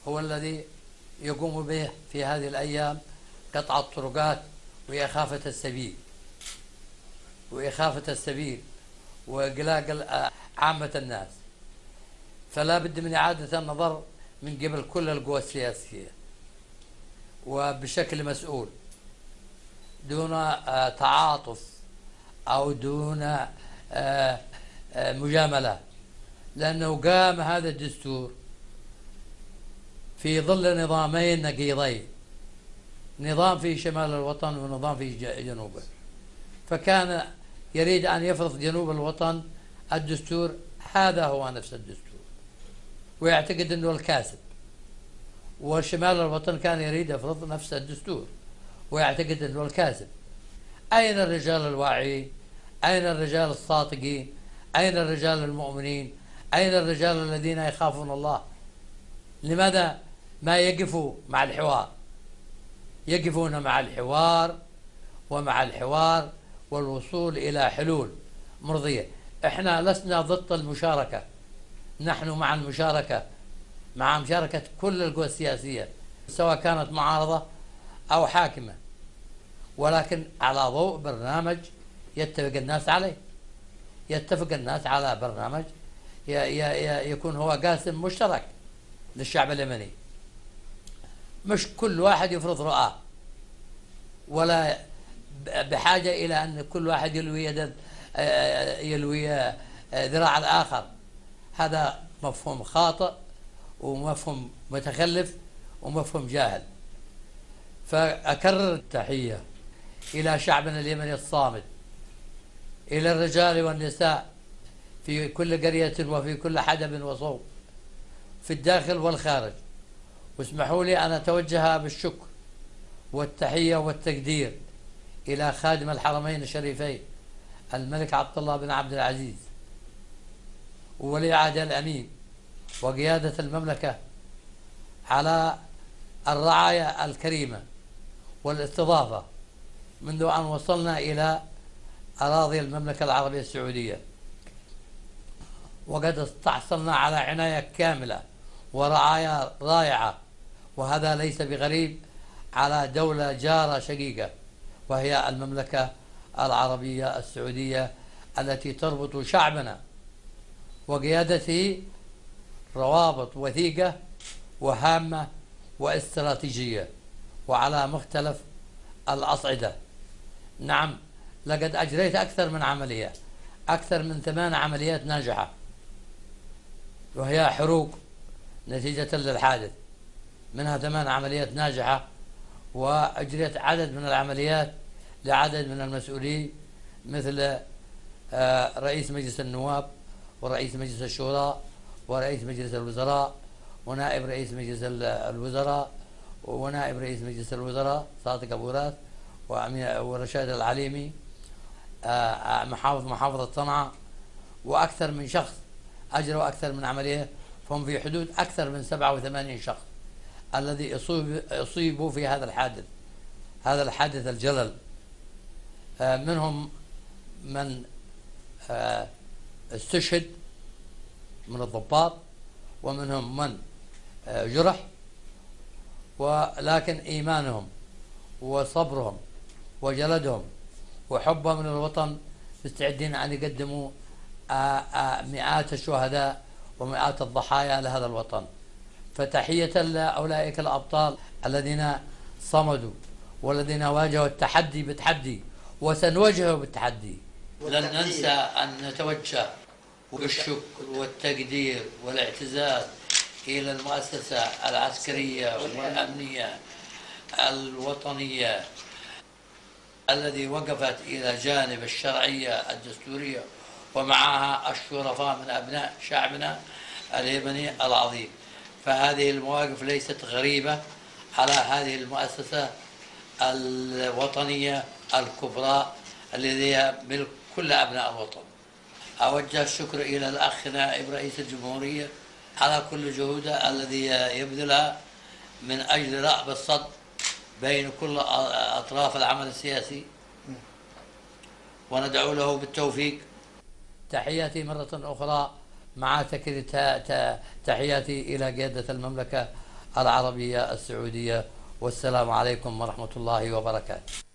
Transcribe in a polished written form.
هو الذي يقوم به في هذه الأيام قطع الطرقات وإخافة السبيل وإقلاق عامة الناس. فلا بد من إعادة النظر من قبل كل القوى السياسية وبشكل مسؤول، دون تعاطف أو دون مجاملة، لأنه قام هذا الدستور في ظل نظامين نقيضين، نظام في شمال الوطن ونظام في جنوبه. فكان يريد أن يفرض جنوب الوطن الدستور، هذا هو نفس الدستور، ويعتقد أنه الكاسب. وشمال الوطن كان يريد يفرض نفس الدستور ويعتقد أنه الكاسب. أين الرجال الواعيين؟ أين الرجال الصادقين؟ أين الرجال المؤمنين؟ أين الرجال الذين يخافون الله؟ لماذا ما يقفوا مع الحوار؟ يقفون مع الحوار والوصول إلى حلول مرضية. احنا لسنا ضد المشاركة، نحن مع المشاركة، مع مشاركة كل القوى السياسية سواء كانت معارضة أو حاكمة، ولكن على ضوء برنامج يتفق الناس عليه، يتفق الناس على برنامج يكون هو قاسم مشترك للشعب اليمني، مش كل واحد يفرض رؤاه، ولا بحاجة إلى أن كل واحد يلوي ذراع الآخر. هذا مفهوم خاطئ ومفهوم متخلف ومفهوم جاهل. فأكرر التحية إلى شعبنا اليمني الصامد، إلى الرجال والنساء في كل قرية وفي كل حدب وصوب، في الداخل والخارج. واسمحوا لي أن أتوجه بالشكر والتحية والتقدير إلى خادم الحرمين الشريفين الملك عبد الله بن عبد العزيز وولي العهد الأمين وقيادة المملكة على الرعاية الكريمة والاستضافة منذ أن وصلنا إلى أراضي المملكة العربية السعودية، وقد استحصلنا على عناية كاملة ورعاية رائعة، وهذا ليس بغريب على دولة جارة شقيقة وهي المملكة العربية السعودية التي تربط شعبنا وقيادته روابط وثيقة وهامة واستراتيجية وعلى مختلف الأصعدة. نعم، لقد أجريت أكثر من 8 عمليات ناجحة، وهي حروق نتيجة للحادث، منها 8 عمليات ناجحة. وأجريت عدد من العمليات لعدد من المسؤولين مثل رئيس مجلس النواب ورئيس مجلس الشورى ورئيس مجلس الوزراء ونائب رئيس مجلس الوزراء ونائب رئيس مجلس الوزراء صادق أبو راس ورشاد العليمي، محافظة صنعاء، وأكثر من شخص أجروا أكثر من عملية، فهم في حدود أكثر من 87 شخص الذي أصيبوا في هذا الحادث الجلل. منهم من استشهد من الضباط، ومنهم من جرح، ولكن إيمانهم وصبرهم وجلدهم وحبهم للوطن مستعدين أن يقدموا مئات الشهداء ومئات الضحايا لهذا الوطن. فتحية لأولئك الأبطال الذين صمدوا والذين واجهوا التحدي بتحدي وسنواجهه بالتحدي. لن ننسى أن نتوجه بالشكر والتقدير والاعتزاز إلى المؤسسة العسكرية والأمنية الوطنية الذي وقفت إلى جانب الشرعية الدستورية ومعها الشرفاء من أبناء شعبنا اليمني العظيم. فهذه المواقف ليست غريبة على هذه المؤسسة الوطنية الكبرى الذي هي ملك كل أبناء الوطن. أوجه الشكر إلى الأخ نائب رئيس الجمهورية على كل جهوده الذي يبذلها من أجل رأب الصد بين كل أطراف العمل السياسي، وندعو له بالتوفيق. تحياتي مرة أخرى مع تحياتي إلى قيادة المملكة العربية السعودية، والسلام عليكم ورحمة الله وبركاته.